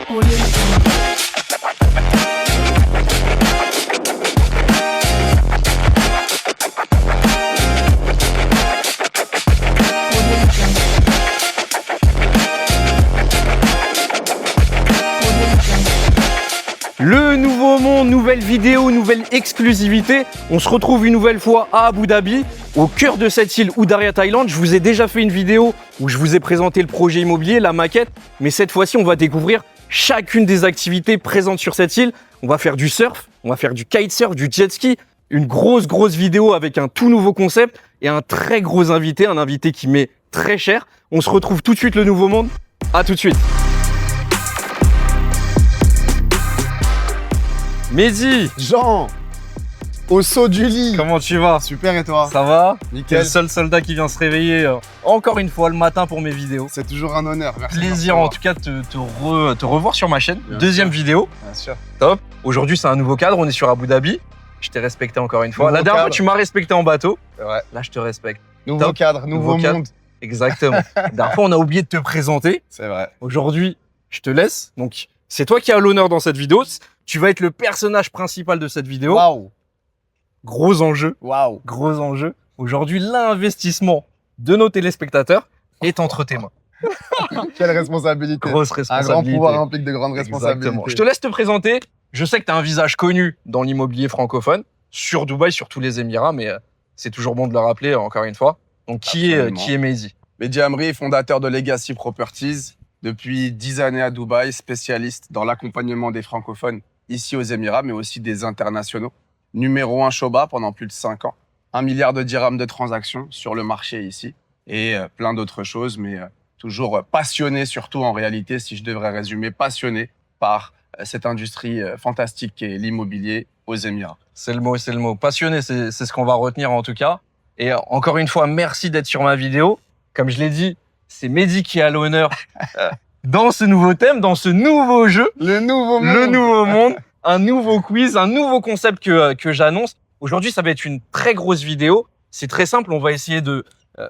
Le nouveau monde, nouvelle vidéo, nouvelle exclusivité. On se retrouve une nouvelle fois à Abu Dhabi, au cœur de cette île Udaya Thaïlande. Je vous ai déjà fait une vidéo où je vous ai présenté le projet immobilier, la maquette. Mais cette fois-ci, on va découvrir chacune des activités présentes sur cette île. On va faire du surf, on va faire du kitesurf, du jet ski. Une grosse vidéo avec un tout nouveau concept et un très gros invité, un invité qui m'est très cher. On se retrouve tout de suite le nouveau monde. À tout de suite. Mehdi, Jean, au saut du lit. comment tu vas? Super, et toi? Ça va? T'es Nickel. le seul soldat qui vient se réveiller encore une fois le matin pour mes vidéos. C'est toujours un honneur. Merci. Plaisir en tout cas de te revoir sur ma chaîne. Bien Deuxième sûr. vidéo, Bien sûr. top. Aujourd'hui c'est un nouveau cadre, on est sur Abu Dhabi. Je t'ai respecté encore une fois. Nouveau La dernière fois cadre. tu m'as respecté en bateau, C'est vrai. là je te respecte. Nouveau Top. cadre, nouveau Cadre. monde. Exactement. La dernière fois on a oublié de te présenter. C'est vrai. Aujourd'hui je te laisse. Donc c'est toi qui as l'honneur dans cette vidéo. Tu vas être le personnage principal de cette vidéo. Waouh. Gros enjeu. Waouh. Gros enjeu. Aujourd'hui, l'investissement de nos téléspectateurs est entre tes mains. Quelle responsabilité. Grosse Un responsabilité. grand pouvoir implique de grandes responsabilités. Exactement. Je te laisse te présenter. Je sais que tu as un visage connu dans l'immobilier francophone, sur Dubaï, sur tous les Émirats, mais c'est toujours bon de le rappeler encore une fois. Donc, qui est Mehdi? Mehdi Amri, fondateur de Legacy Properties. Depuis 10 années à Dubaï, spécialiste dans l'accompagnement des francophones ici aux Émirats, mais aussi des internationaux. Numéro 1 Shoba pendant plus de 5 ans. 1 milliard de dirhams de transactions sur le marché ici. Et plein d'autres choses, mais toujours passionné surtout en réalité, si je devrais résumer, passionné par cette industrie fantastique qu'est l'immobilier aux Émirats. C'est le mot, c'est le mot. Passionné, c'est ce qu'on va retenir en tout cas. Et encore une fois, merci d'être sur ma vidéo. Comme je l'ai dit, c'est Mehdi qui a l'honneur dans ce nouveau thème, dans ce nouveau jeu. Le nouveau monde. Le nouveau monde, un nouveau quiz, un nouveau concept que j'annonce. Aujourd'hui, ça va être une très grosse vidéo. C'est très simple, on va essayer de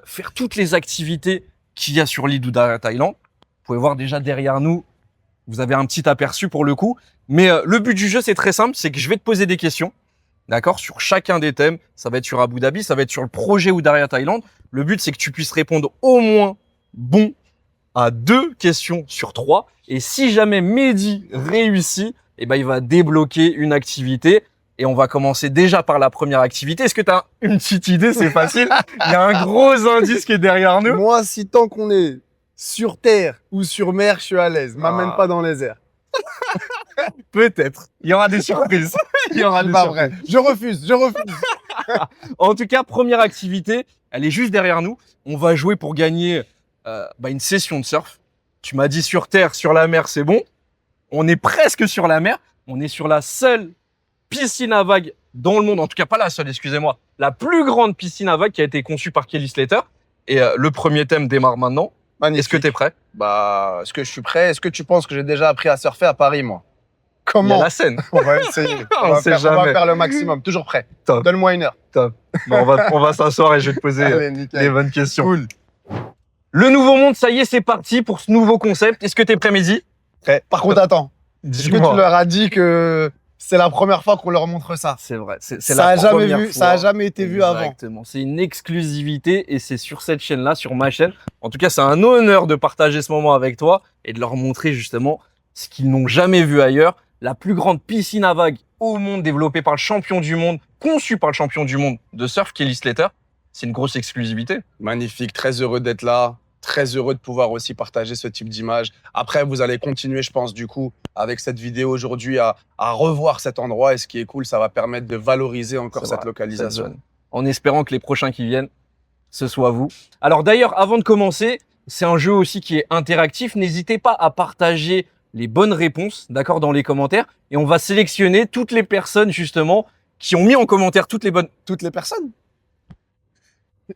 faire toutes les activités qu'il y a sur l'île d'Udaya Thaïlande. Vous pouvez voir déjà derrière nous, vous avez un petit aperçu pour le coup. Mais le but du jeu, c'est très simple, c'est que je vais te poser des questions, d'accord, sur chacun des thèmes. Ça va être sur Abu Dhabi, ça va être sur le projet Udaya Thaïlande. Le but, c'est que tu puisses répondre au moins bon à 2 questions sur 3. Et si jamais Mehdi réussit, eh ben, il va débloquer une activité. Et on va commencer déjà par la première activité. Est-ce que tu as une petite idée? C'est facile. Il y a un gros indice qui est derrière nous. Moi, si tant qu'on est sur terre ou sur mer, je suis à l'aise. M'amène pas dans les airs. Peut-être. Il y aura des surprises. Il y aura C'est des pas surprises. vrai. Je refuse. En tout cas, première activité, elle est juste derrière nous. On va jouer pour gagner une session de surf. Tu m'as dit sur terre, sur la mer, c'est bon. On est presque sur la mer. On est sur la seule piscine à vagues dans le monde. En tout cas, pas la seule, excusez-moi. La plus grande piscine à vagues qui a été conçue par Kelly Slater. Et le premier thème démarre maintenant. Magnifique. Est-ce que tu es prêt? Bah, est-ce que je suis prêt? Est-ce que tu penses que j'ai déjà appris à surfer à Paris, moi? Il y a Comment? la scène. On va essayer. On sait on va jamais. faire le maximum. Toujours prêt. Top. Donne-moi une heure. Top. Bon, on va s'asseoir et je vais te poser Allez, les nickel. bonnes questions. Cool. Le nouveau monde, ça y est, c'est parti pour ce nouveau concept. Est-ce que tu es prêt, Mehdi? Prêt. Par contre, attends. Est-ce que Dis-moi. tu leur as dit que c'est la première fois qu'on leur montre ça? C'est vrai. C'est Ça la a jamais première vu, fois. ça a jamais été vu avant. Exactement. C'est une exclusivité et c'est sur cette chaîne-là, sur ma chaîne. En tout cas, c'est un honneur de partager ce moment avec toi et de leur montrer justement ce qu'ils n'ont jamais vu ailleurs. La plus grande piscine à vagues au monde développée par le champion du monde, conçue par le champion du monde de surf, Kelly Slater. C'est une grosse exclusivité. Magnifique. Très heureux d'être là. Très heureux de pouvoir aussi partager ce type d'image. Après, vous allez continuer, je pense, du coup, avec cette vidéo aujourd'hui, à revoir cet endroit. Et ce qui est cool, ça va permettre de valoriser encore C'est cette vrai, localisation. cette zone. En espérant que les prochains qui viennent, ce soit vous. Alors d'ailleurs, avant de commencer, c'est un jeu aussi qui est interactif. N'hésitez pas à partager les bonnes réponses, d'accord, dans les commentaires. Et on va sélectionner toutes les personnes, justement, qui ont mis en commentaire toutes les bonnes... Toutes les personnes.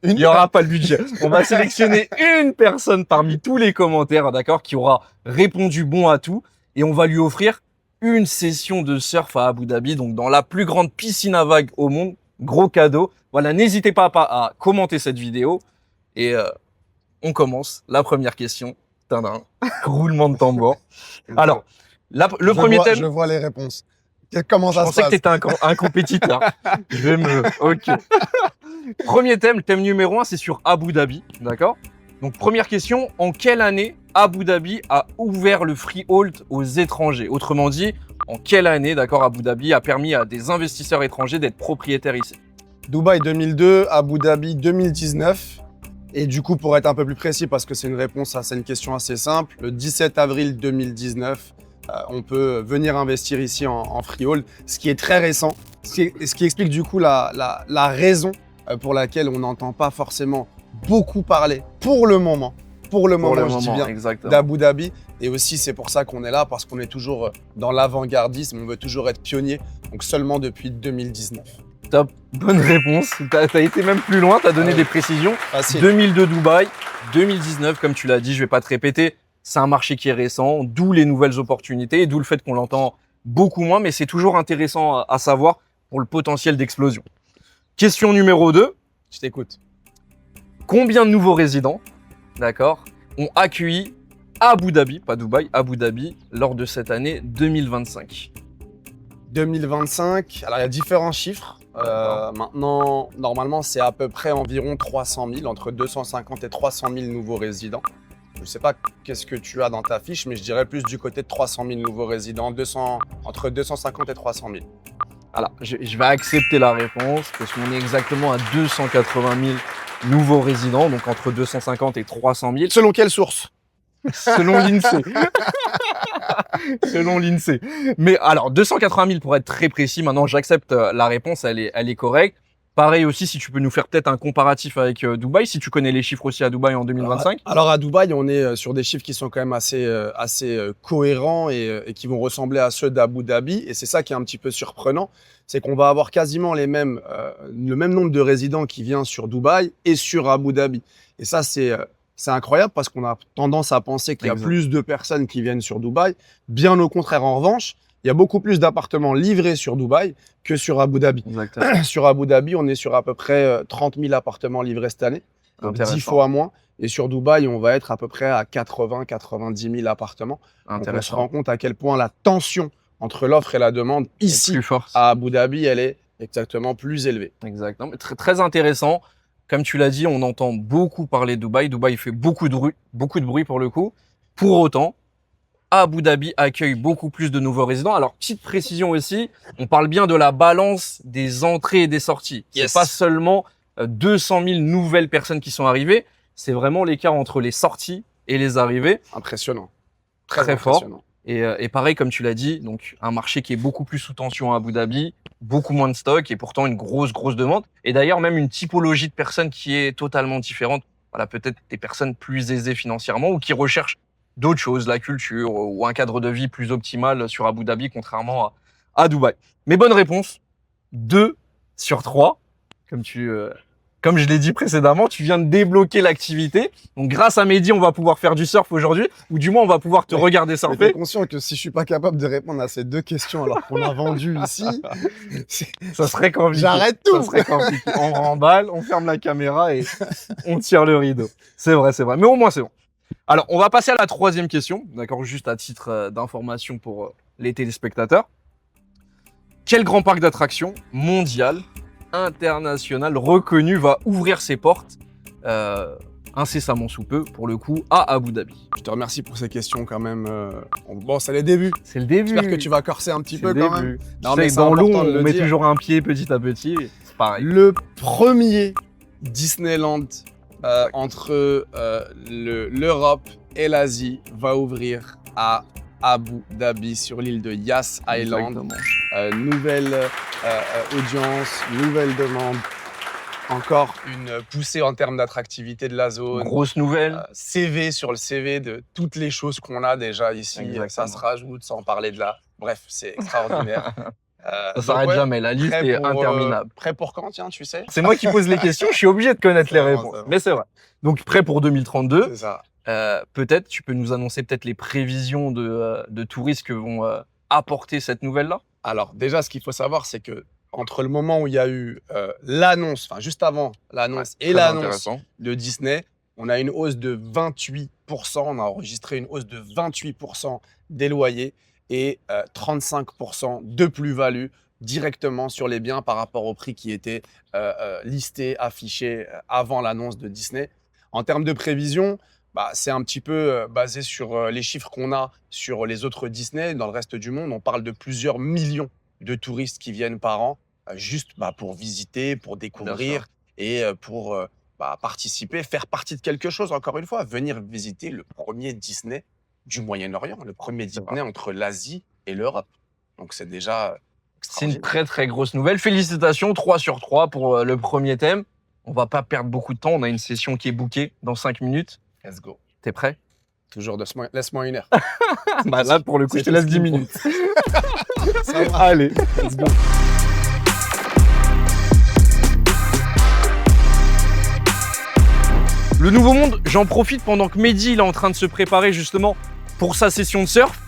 Il n'y aura pas le budget. On va sélectionner une personne parmi tous les commentaires, d'accord, qui aura répondu bon à tout. Et on va lui offrir une session de surf à Abu Dhabi, donc dans la plus grande piscine à vagues au monde. Gros cadeau. Voilà, n'hésitez pas à commenter cette vidéo. Et on commence la première question. Tadam. Roulement de tambour. Alors, Le premier thème. Je vois les réponses. Comment ça Je se passe? pensais que tu étais un compétiteur. Ok. Premier thème, thème numéro 1, c'est sur Abu Dhabi. D'accord? Donc, première question. En quelle année Abu Dhabi a ouvert le freehold aux étrangers? Autrement dit, en quelle année, d'accord, Abu Dhabi a permis à des investisseurs étrangers d'être propriétaires ici? Dubaï 2002, Abu Dhabi 2019. Et du coup, pour être un peu plus précis, parce que c'est une question assez simple, le 17 avril 2019, on peut venir investir ici en freehold, ce qui est très récent, ce qui explique du coup la raison pour laquelle on n'entend pas forcément beaucoup parler pour le moment, je dis bien, exactement. d'Abu Dhabi. Et aussi, c'est pour ça qu'on est là, parce qu'on est toujours dans l'avant-gardisme, on veut toujours être pionnier, donc seulement depuis 2019. Top, bonne réponse. T'as été même plus loin, t'as donné des précisions. Facile. 2002 Dubaï, 2019, comme tu l'as dit, je vais pas te répéter, c'est un marché qui est récent, d'où les nouvelles opportunités, d'où le fait qu'on l'entend beaucoup moins, mais c'est toujours intéressant à savoir pour le potentiel d'explosion. Question numéro 2. Je t'écoute. Combien de nouveaux résidents, d'accord, ont accueilli Abu Dhabi, pas Dubaï, Abu Dhabi, lors de cette année 2025? 2025, alors il y a différents chiffres. Maintenant, normalement, c'est à peu près environ 300 000, entre 250 et 300 000 nouveaux résidents. Je ne sais pas qu'est-ce que tu as dans ta fiche, mais je dirais plus du côté de 300 000 nouveaux résidents, entre 250 et 300 000. Alors, je vais accepter la réponse parce qu'on est exactement à 280 000 nouveaux résidents, donc entre 250 et 300 000. Selon quelle source? Selon l'INSEE. Selon l'INSEE. Mais alors, 280 000 pour être très précis, maintenant j'accepte la réponse, elle est correcte. Pareil aussi, si tu peux nous faire peut-être un comparatif avec Dubaï, si tu connais les chiffres aussi à Dubaï en 2025. Alors à Dubaï, on est sur des chiffres qui sont quand même assez cohérents et qui vont ressembler à ceux d'Abu Dhabi. Et c'est ça qui est un petit peu surprenant, c'est qu'on va avoir quasiment le même nombre de résidents qui vient sur Dubaï et sur Abu Dhabi. Et ça, c'est incroyable parce qu'on a tendance à penser qu'il y a plus de personnes qui viennent sur Dubaï. Bien au contraire, en revanche, il y a beaucoup plus d'appartements livrés sur Dubaï que sur Abu Dhabi. Exactement. Sur Abu Dhabi, on est sur à peu près 30 000 appartements livrés cette année, donc 10 fois moins. Et sur Dubaï, on va être à peu près à 90 000 appartements. Donc on se rend compte à quel point la tension entre l'offre et la demande ici à Abu Dhabi, elle est exactement plus élevée. Exactement. Très, très intéressant. Comme tu l'as dit, on entend beaucoup parler de Dubaï. Dubaï fait beaucoup de bruit pour le coup. Pour autant, Abu Dhabi accueille beaucoup plus de nouveaux résidents. Alors, petite précision aussi, on parle bien de la balance des entrées et des sorties. Yes. C'est pas seulement 200 000 nouvelles personnes qui sont arrivées, c'est vraiment l'écart entre les sorties et les arrivées. Impressionnant. Très fort. Et pareil, comme tu l'as dit, donc un marché qui est beaucoup plus sous tension à Abu Dhabi, beaucoup moins de stock et pourtant une grosse demande. Et d'ailleurs, même une typologie de personnes qui est totalement différente. Voilà, peut-être des personnes plus aisées financièrement ou qui recherchent d'autres choses, la culture ou un cadre de vie plus optimal sur Abu Dhabi, contrairement à Dubaï. Mais bonne réponse, 2 sur 3. Comme je l'ai dit précédemment, tu viens de débloquer l'activité. Donc, grâce à Mehdi, on va pouvoir faire du surf aujourd'hui, ou du moins, on va pouvoir te regarder surfer. Tu es conscient que si je suis pas capable de répondre à ces 2 questions alors qu'on a vendu ici, ça serait compliqué. J'arrête tout. Ça serait compliqué. On remballe, on ferme la caméra et on tire le rideau. C'est vrai. Mais au moins, c'est bon. Alors, on va passer à la 3e question, d'accord, juste à titre d'information pour les téléspectateurs. Quel grand parc d'attractions mondial, international, reconnu va ouvrir ses portes incessamment sous peu, pour le coup, à Abu Dhabi? Je te remercie pour ces questions quand même. Bon, c'est les débuts. C'est le début. J'espère que tu vas corser un petit peu quand même. Non, mais dans l'eau, on met toujours un pied petit à petit. C'est pareil. Le premier Disneyland entre l'Europe et l'Asie va ouvrir à Abu Dhabi sur l'île de Yas Island. Nouvelle audience, nouvelle demande. Encore une poussée en termes d'attractivité de la zone. Grosse nouvelle. CV sur le CV de toutes les choses qu'on a déjà ici. Exactement. Ça se rajoute sans parler de là. Bref, c'est extraordinaire. Ça s'arrête jamais, la liste est interminable. Prêt pour quand, tiens, tu sais? C'est moi qui pose les questions, je suis obligé de connaître les réponses. Mais c'est vrai. Donc prêt pour 2032. C'est ça. Peut-être, tu peux nous annoncer peut-être les prévisions de touristes que vont apporter cette nouvelle-là? Alors déjà, ce qu'il faut savoir, c'est que entre le moment où il y a eu l'annonce, enfin juste avant l'annonce et l'annonce de Disney, on a une hausse de 28%, on a enregistré une hausse de 28% des loyers et 35% de plus-value directement sur les biens par rapport au prix qui était listé, affiché avant l'annonce de Disney. En termes de prévision, c'est un petit peu basé sur les chiffres qu'on a sur les autres Disney. Dans le reste du monde, on parle de plusieurs millions de touristes qui viennent par an juste pour visiter, pour découvrir et pour participer, faire partie de quelque chose. Encore une fois, venir visiter le premier Disney du Moyen-Orient, le premier Disney entre l'Asie et l'Europe. Donc c'est déjà c'est une très très grosse nouvelle. Félicitations, 3 sur 3 pour le premier thème. On va pas perdre beaucoup de temps, on a une session qui est bookée dans 5 minutes. Let's go. T'es prêt? Toujours, laisse-moi une heure. Là, pour le coup, je te laisse 10 minutes. Ça va. Allez, let's go. Le nouveau monde, j'en profite pendant que Mehdi il est en train de se préparer justement pour sa session de surf.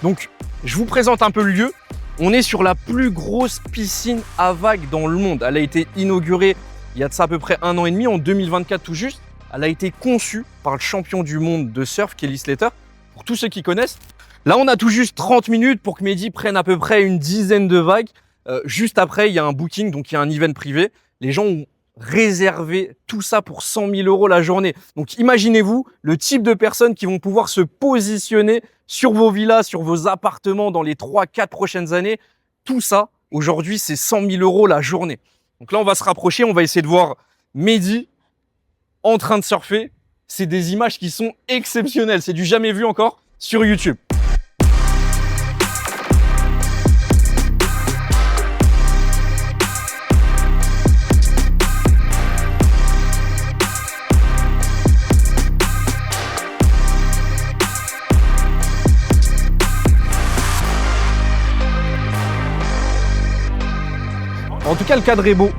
Donc, je vous présente un peu le lieu. On est sur la plus grosse piscine à vagues dans le monde. Elle a été inaugurée il y a de ça à peu près 1 an et demi, en 2024 tout juste. Elle a été conçue par le champion du monde de surf, Kelly Slater, pour tous ceux qui connaissent. Là, on a tout juste 30 minutes pour que Mehdi prenne à peu près une dizaine de vagues. Juste après, il y a un booking, donc il y a un event privé. Les gens ont réservé tout ça pour 100 000 € la journée. Donc imaginez-vous le type de personnes qui vont pouvoir se positionner sur vos villas, sur vos appartements dans les 3-4 prochaines années. Tout ça, aujourd'hui, c'est 100 000 € la journée. Donc là, on va se rapprocher, on va essayer de voir Mehdi en train de surfer. C'est des images qui sont exceptionnelles. C'est du jamais vu encore sur YouTube. En tout cas, le cadre est beau.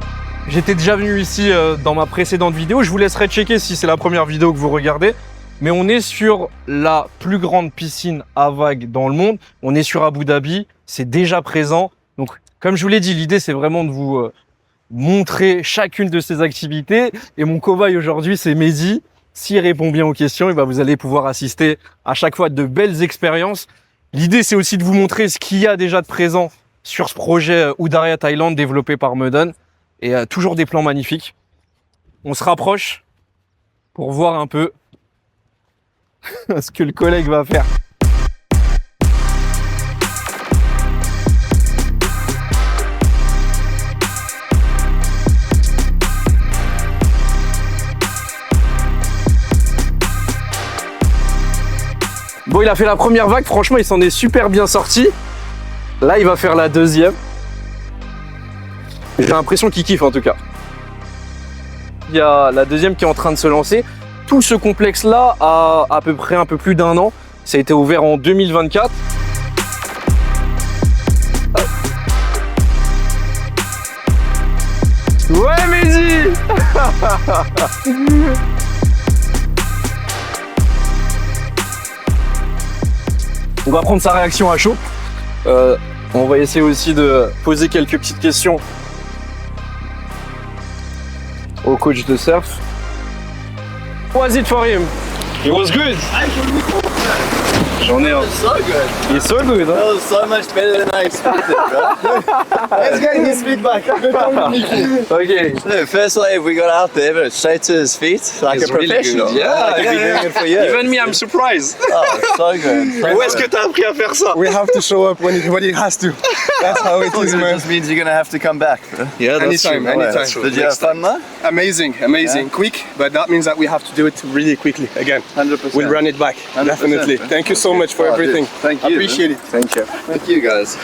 J'étais déjà venu ici dans ma précédente vidéo. Je vous laisserai checker si c'est la première vidéo que vous regardez. Mais on est sur la plus grande piscine à vagues dans le monde. On est sur Abu Dhabi. C'est déjà présent. Donc, comme je vous l'ai dit, l'idée, c'est vraiment de vous montrer chacune de ces activités. Et mon cobaye aujourd'hui, c'est Mehdi. S'il répond bien aux questions, vous allez pouvoir assister à chaque fois à de belles expériences. L'idée, c'est aussi de vous montrer ce qu'il y a déjà de présent sur ce projet Udaya Thailand développé par Meudon. Et toujours des plans magnifiques. On se rapproche pour voir un peu ce que le collègue va faire. Bon, il a fait la première vague, franchement, il s'en est super bien sorti. Là, il va faire la deuxième. J'ai l'impression qu'il kiffe en tout cas. Il y a la deuxième qui est en train de se lancer. Tout ce complexe-là a à peu près un peu plus d'1 an. Ça a été ouvert en 2024. Ouais, Mehdi. On va prendre sa réaction à chaud. On va essayer aussi de poser quelques petites questions au coach de surf. How was it for him? It was good. J'en ai un. So good. It's so good, That hein? was so much better than I expected, bro. Let's get his feedback. Okay. The first wave we got out there, but straight to his feet, like It's a really professional. good. Yeah, I could be doing it for years. Even me, I'm surprised. Oh, so good. Où est-ce que t'as appris à faire ça? We have to show up when it has to. That's how it is, It man. just means you're gonna have to come back, bro. Yeah, Anytime, anytime. Did you have fun though? Amazing. Quick, but that means that we have to do it really quickly again. 100%. We'll run it back, 100%, definitely. man. Thank you so much for Oh, everything. dude. Thank you. Appreciate it. Thank you. Thank you guys.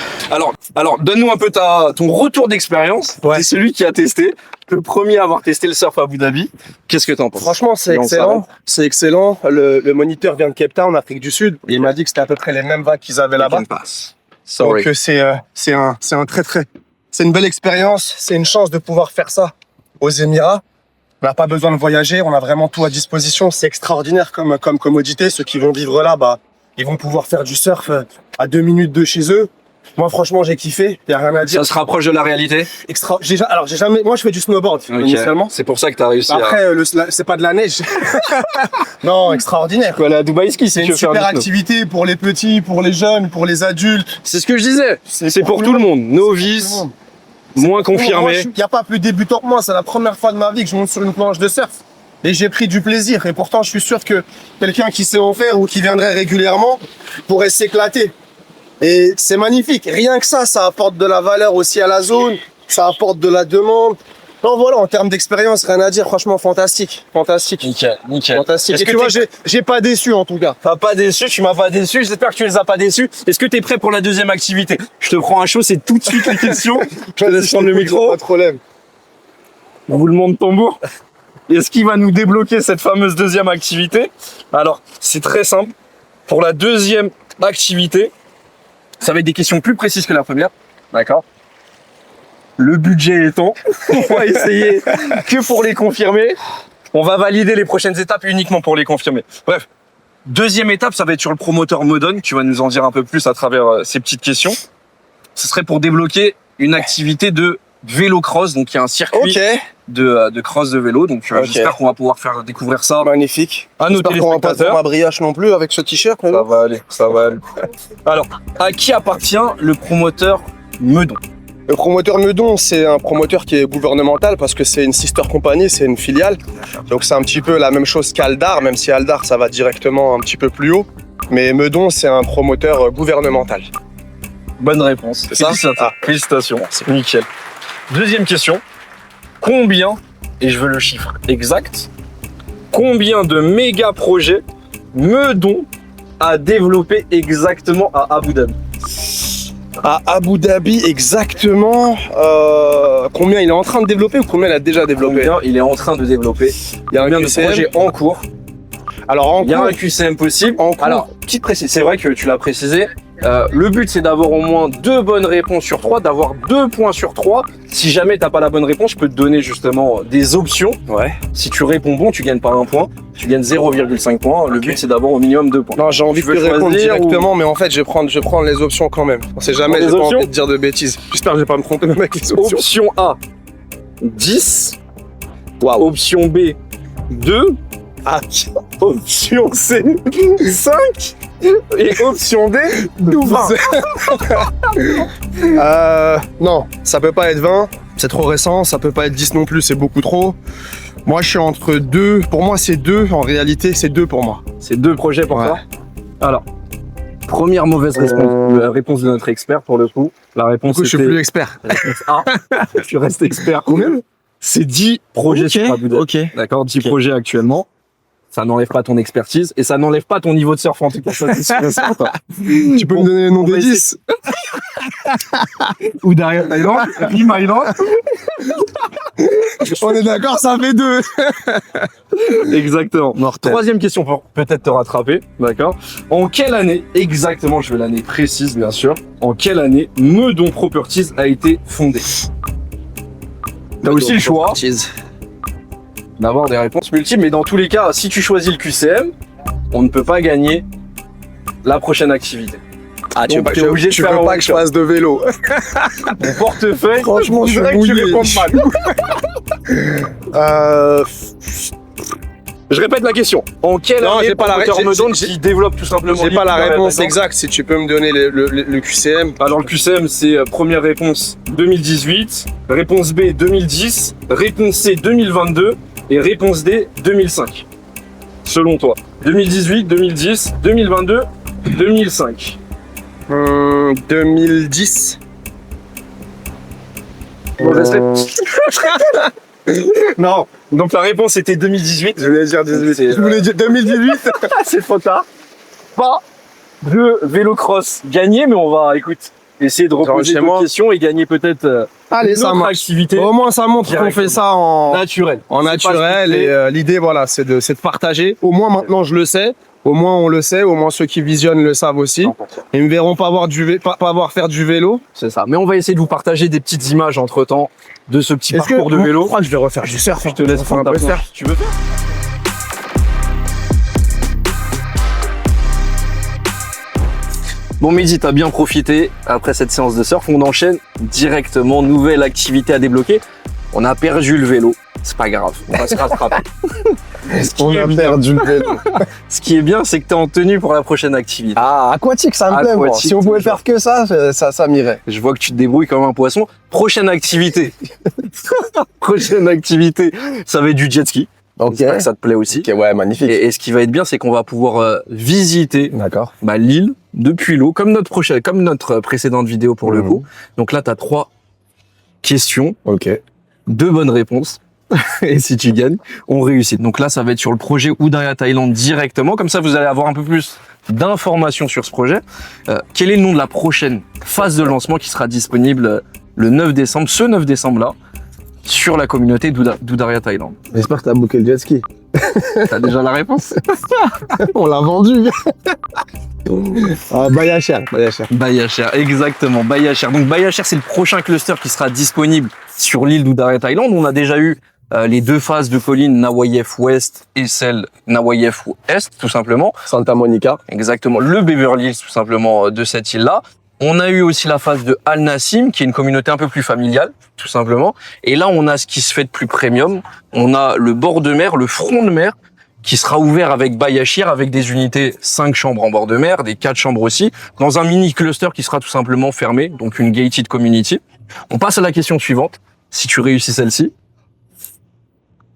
Alors, donne-nous un peu ton retour d'expérience. Ouais. C'est celui qui a testé, le premier à avoir testé le surf à Abu Dhabi. Qu'est-ce que t'en penses? Franchement, c'est Et on excellent. C'est excellent. Le moniteur vient de Cape Town, Afrique du Sud. Il m'a dit que c'était à peu près les mêmes vagues qu'ils avaient là-bas. Sorry. Donc c'est une belle expérience. C'est une chance de pouvoir faire ça aux Émirats. On n'a pas besoin de voyager. On a vraiment tout à disposition. C'est extraordinaire comme commodité. Ceux qui vont vivre là, ils vont pouvoir faire du surf à 2 minutes de chez eux. Moi, franchement, j'ai kiffé. Y a rien à dire. Ça se rapproche de la réalité. Alors, j'ai jamais. Moi, je fais du snowboard initialement. C'est pour ça que t'as réussi. Après, c'est pas de la neige. Non, extraordinaire. Aller à Dubaï ski, C'est une super activité pour les petits, pour les jeunes, pour les adultes. C'est ce que je disais. C'est pour tout le monde. Novice, moins confirmé. Il n'y a pas plus débutant que moi. C'est la première fois de ma vie que je monte sur une planche de surf. Et j'ai pris du plaisir. Et pourtant, je suis sûr que quelqu'un qui sait en faire ou qui viendrait régulièrement pourrait s'éclater. Et c'est magnifique. Rien que ça apporte de la valeur aussi à la zone. Ça apporte de la demande. Non, voilà, en termes d'expérience, rien à dire. Franchement, fantastique. Fantastique. Nickel. Fantastique. Est-ce Et que tu vois, j'ai pas déçu en tout cas. T'as pas déçu, tu m'as pas déçu. J'espère que tu les as pas déçus. Est-ce que t'es prêt pour la deuxième activité? Je te prends à chaud, c'est tout de suite les questions. Je te laisse prendre le micro. Pas de problème. Roulement de tambour. Est-ce qu'il va nous débloquer cette fameuse deuxième activité? Alors, c'est très simple. Pour la deuxième activité, ça va être des questions plus précises que la première. D'accord? Le budget étant, on va essayer que pour les confirmer. On va valider les prochaines étapes uniquement pour les confirmer. Bref, deuxième étape, ça va être sur le promoteur Modon. Tu vas nous en dire un peu plus à travers ces petites questions. Ce serait pour débloquer une activité de vélo cross. Donc, il y a un circuit de cross de vélo. Donc, j'espère qu'on va pouvoir faire découvrir ça Magnifique. à nos J'espère qu'on va pas faire téléspectateurs. ma brioche non plus avec ce t-shirt. mais Ça bon. va aller, ça va aller. Alors, à qui appartient le promoteur Meudon? Le promoteur Meudon, c'est un promoteur qui est gouvernemental parce que c'est une sister company, c'est une filiale. Donc c'est un petit peu la même chose qu'Aldar, même si Aldar, ça va directement un petit peu plus haut. Mais Meudon, c'est un promoteur gouvernemental. Bonne réponse. C'est ça? Félicitations. Ah. Félicitations. Nickel. Deuxième question. Combien, et je veux le chiffre exact, combien de méga projets Meudon a développé exactement à Abu Dhabi? À Abu Dhabi, exactement, combien il est en train de développer ou combien il a déjà développé? Combien il est en train de développer? Il y a un Combien de QCM. projets en cours? Alors en Il y a cours, un QCM possible. En cours. Alors, petite précision, c'est vrai que tu l'as précisé. Le but, c'est d'avoir au moins 2 bonnes réponses sur 3, d'avoir 2 points sur 3. Si jamais t'as pas la bonne réponse, je peux te donner justement des options. ouais. Si tu réponds bon, tu gagnes pas 1 point, tu gagnes 0,5 points. Le but, c'est d'avoir au minimum 2 points. Non, j'ai envie Tu de veux te répondre choisir directement, mais en fait, je vais prendre les options quand même. On sait jamais, Les j'ai pas options envie de dire de bêtises. J'espère que je vais pas me tromper même avec les options. Option A, 10. Option B, 2. Ah, Option C, 5. Et option D, 20. non, ça peut pas être 20, c'est trop récent, ça peut pas être 10 non plus, c'est beaucoup trop. Moi, je suis entre 2, pour moi, c'est 2, en réalité, c'est 2 pour moi. C'est 2 projets pour Ouais. toi. Alors, première mauvaise réponse de notre expert pour le coup. La Du réponse coup, je suis était plus expert. A. Tu restes expert. Combien? C'est 10 projets sur Abu Dhabi. Ok. D'accord, 10 projets actuellement. Ça n'enlève pas ton expertise et ça n'enlève pas ton niveau de surf en tout cas. Ça, c'est sûr et certain. Tu peux me donner les noms on va des 10? Ou derrière Thaïlande, Rim Island. On est d'accord, ça fait 2. Exactement. Troisième question pour peut-être te rattraper. D'accord. En quelle année, exactement, je veux l'année précise bien sûr, en quelle année Meudon Properties a été fondé? T'as aussi le choix d'avoir des réponses multiples, mais dans tous les cas, si tu choisis le QCM, on ne peut pas gagner la prochaine activité. Ah, tu veux Donc, pas, t'es obligé de tu faire veux un pas que je workshop. fasse de vélo? Mon portefeuille, Franchement, on je suis dirait que tu mouillé. réponds mal. Je répète la question. En quelle Non, année j'ai pas la promoteur réponse. Meudon qui développe tout simplement J'ai pas la l'île réponse Thaïlande. exacte, si tu peux me donner le QCM. Alors le QCM, c'est première réponse 2018, réponse B 2010, réponse C 2022 et réponse D 2005. Selon toi, 2018, 2010, 2022, 2005. 2010. Mauvaise réponse. Non, donc la réponse était 2018. Je voulais dire 18. C'est, Je voulais dire 2018. C'est trop tard. Pas de vélo-cross gagné, mais on va, écoute, essayer de reposer chez d'autres moi. questions et gagner peut-être Allez, une ça autre marche. activité Au moins, ça montre qu'on Directement. fait ça en naturelle. C'est pas naturel. scripté. Et l'idée, voilà, c'est de partager. Au moins, maintenant, je le sais. Au moins, on le sait. Au moins, ceux qui visionnent le savent aussi. Ils me verront pas faire du vélo. C'est ça. Mais on va essayer de vous partager des petites images entre temps de ce petit parcours de vélo. Je crois que je vais refaire du surf. Je te laisse faire prendre un ta peu de planche. surf. Tu veux faire? Bon Mehdi, t'as bien profité après cette séance de surf. On enchaîne directement, nouvelle activité à débloquer. On a perdu le vélo, c'est pas grave, on va se rattraper. On a perdu le vélo. Ce qui est bien, c'est que t'es en tenue pour la prochaine activité. Ah, aquatique, ça me plaît, moi. Aquatique, Si on pouvait toujours. faire que ça m'irait. Je vois que tu te débrouilles comme un poisson. Prochaine activité. Prochaine activité, ça va être du jet ski. Ok. J'espère que ça te plaît aussi. Ok, ouais, magnifique. Et ce qui va être bien, c'est qu'on va pouvoir visiter D'accord. l'île depuis l'eau, comme notre précédente vidéo pour le coup. Donc là, tu as 3 questions, Ok. 2 bonnes réponses. Et si tu gagnes, on réussit. Donc là, ça va être sur le projet Udaya Thaïlande directement. Comme ça, vous allez avoir un peu plus d'informations sur ce projet. Quel est le nom de la prochaine phase de lancement qui sera disponible le 9 décembre, ce 9 décembre-là, sur la communauté d'Udaya Thaïlande? J'espère que t'as booké le jet ski. T'as déjà la réponse? On l'a vendu. Baya cher. Bayacher, exactement, Bayacher. Donc Bayacher, c'est le prochain cluster qui sera disponible sur l'île d'Udaya Thaïlande. On a déjà eu les 2 phases de collines Nawayef Ouest et celle Nawayef Est, tout simplement. Santa Monica. Exactement, le Beverly Hills, tout simplement, de cette île-là. On a eu aussi la phase de Al Nassim, qui est une communauté un peu plus familiale, tout simplement. Et là, on a ce qui se fait de plus premium. On a le bord de mer, le front de mer, qui sera ouvert avec Bayashir, avec des unités 5 chambres en bord de mer, des 4 chambres aussi, dans un mini cluster qui sera tout simplement fermé, donc une gated community. On passe à la question suivante. Si tu réussis celle-ci,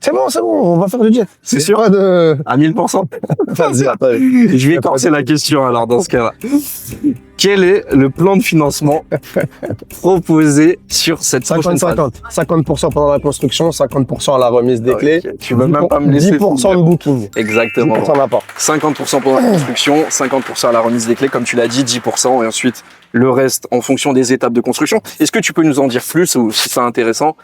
C'est bon, on va faire du jet. C'est sûr? Pas de... à 1000%. Vas-y, attends. Je vais corser la question alors dans ce cas-là. Quel est le plan de financement proposé sur cette prochaine phase? 50-50. 50% pendant la construction, 50% à la remise des clés. Ok, tu veux même pas me laisser 10% finir. de booking. Exactement. 10% d'apport. 50% pour la construction, 50% à la remise des clés, comme tu l'as dit, 10% et ensuite le reste en fonction des étapes de construction. Est-ce que tu peux nous en dire plus, ou si c'est intéressant,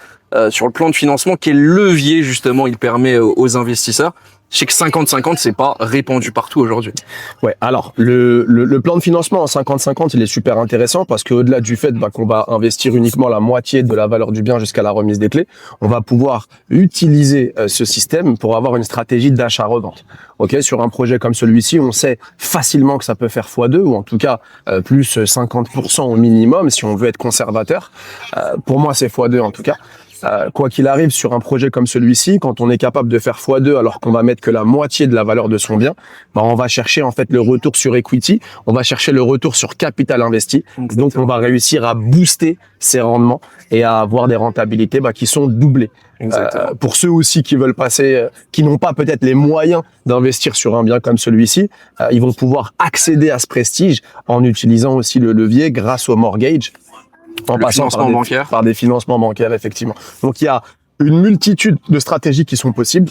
sur le plan de financement, quel levier justement il permet aux investisseurs? Je sais que 50-50, c'est pas répandu partout aujourd'hui. Ouais, alors le plan de financement en 50-50, il est super intéressant parce qu'au-delà du fait qu'on va investir uniquement la moitié de la valeur du bien jusqu'à la remise des clés, on va pouvoir utiliser ce système pour avoir une stratégie d'achat-revente. Ok, sur un projet comme celui-ci, on sait facilement que ça peut faire x2 ou en tout cas plus 50% au minimum si on veut être conservateur. Pour moi, c'est x2 en tout cas. Quoi qu'il arrive sur un projet comme celui-ci, quand on est capable de faire x2 alors qu'on va mettre que la moitié de la valeur de son bien, on va chercher en fait le retour sur equity, on va chercher le retour sur capital investi. Exactement. Donc on va réussir à booster ses rendements et à avoir des rentabilités qui sont doublées. Pour ceux aussi qui veulent passer, qui n'ont pas peut-être les moyens d'investir sur un bien comme celui-ci, ils vont pouvoir accéder à ce prestige en utilisant aussi le levier grâce au mortgage. En Le passant financement bancaire. par des financements bancaires, effectivement. Donc, il y a une multitude de stratégies qui sont possibles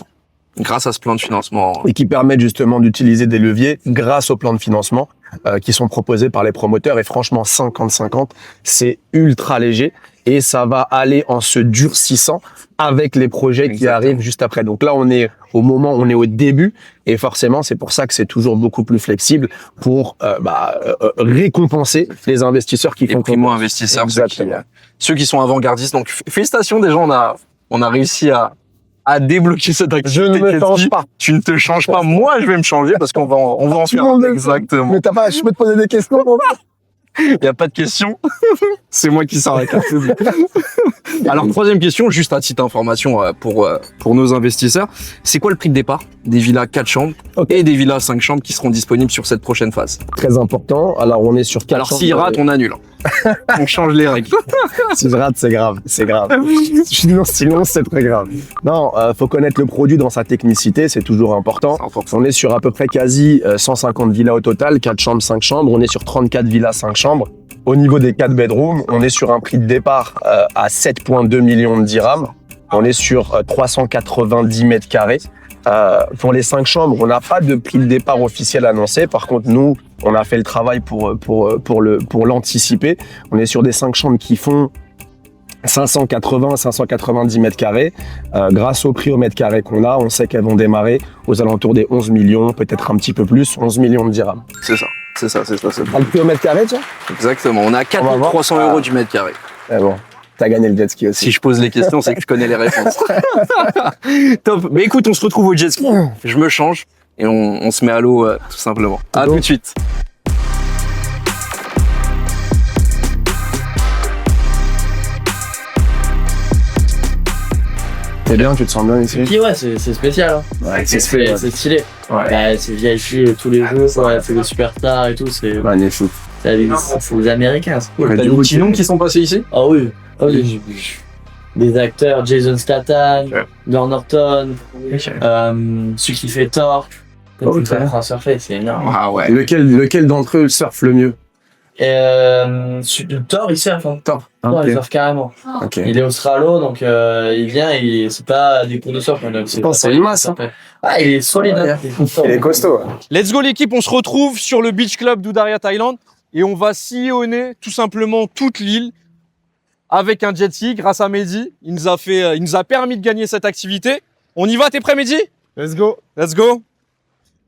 Grâce à ce plan de financement. et qui permettent justement d'utiliser des leviers grâce au plan de financement qui sont proposés par les promoteurs. Et franchement, 50-50, c'est ultra léger et ça va aller en se durcissant avec les projets qui Exactement. arrivent juste après. Donc là, on est au début et forcément, c'est pour ça que c'est toujours beaucoup plus flexible pour récompenser les investisseurs qui Les font primo-investisseurs, Exactement. ceux qui sont avant-gardistes. Donc, félicitations, déjà, on a réussi à débloquer cette activité. Je ne me jet change ski. pas. Tu ne te changes pas. Moi, je vais me changer parce qu'on va en Tout le faire. monde le fait. Exactement. Mais je peux te poser des questions pour Il n'y a pas de question. C'est moi qui sors la carte. Alors, troisième question, juste à titre d'information pour nos investisseurs. C'est quoi le prix de départ des villas 4 chambres et des villas 5 chambres qui seront disponibles sur cette prochaine phase? Très important. Alors, on est sur 4 Alors, s'il rate, on annule. On change les règles. Si je rate, c'est grave. C'est grave. Sinon, c'est très grave. Non, faut connaître le produit dans sa technicité. C'est toujours important. On est sur à peu près quasi 150 villas au total. 4 chambres, 5 chambres. On est sur 34 villas, 5 chambres. Au niveau des 4 bedrooms, on est sur un prix de départ à 7,2 millions de dirhams. On est sur 390 mètres carrés. Pour les 5 chambres, on n'a pas de prix de départ officiel annoncé. Par contre, nous, on a fait le travail pour l'anticiper. On est sur des 5 chambres qui font 580 à 590 mètres carrés. Grâce au prix au mètre carré qu'on a, on sait qu'elles vont démarrer aux alentours des 11 millions, peut-être un petit peu plus, 11 millions de dirhams. C'est ça. C'est ça. Le prix au mètre carré, tiens? Exactement. On a On va voir. 4 300 € du mètre carré. Eh bon, t'as gagné le jet ski aussi. Si je pose les questions, c'est que je connais les réponses. Top. Mais écoute, on se retrouve au jet ski. Je me change et on se met à l'eau tout simplement. À tout de suite. T'es bien, tu te sens bien ici? Puis ouais, c'est spécial. Hein. Ouais, C'est stylé. Ouais. Bah, c'est VIP tous les jours, c'est des superstars et tout. C'est Magnifique. les Américains, c'est cool. T'as des petits noms qui sont passés ici? Ah oui. Des acteurs, Jason Statham, Edward Norton, celui qui fait Thor. Tout ça à surfer, c'est énorme. Ah ouais. Lequel d'entre eux surfe le mieux? Thor, il surfe. Hein. Thor. Thor, il surfe carrément. Ok. Il est australo, donc il vient et c'est pas des cours de surf. C'est une masse. Hein. Ah, il est solide. Hein. Il est costaud. Ouais. Let's go l'équipe, on se retrouve sur le Beach Club d'Oodaria Thaïlande et on va sillonner tout simplement toute l'île avec un jet ski grâce à Mehdi. Il nous a permis de gagner cette activité. On y va, t'es prêt Mehdi? Let's go. Let's go.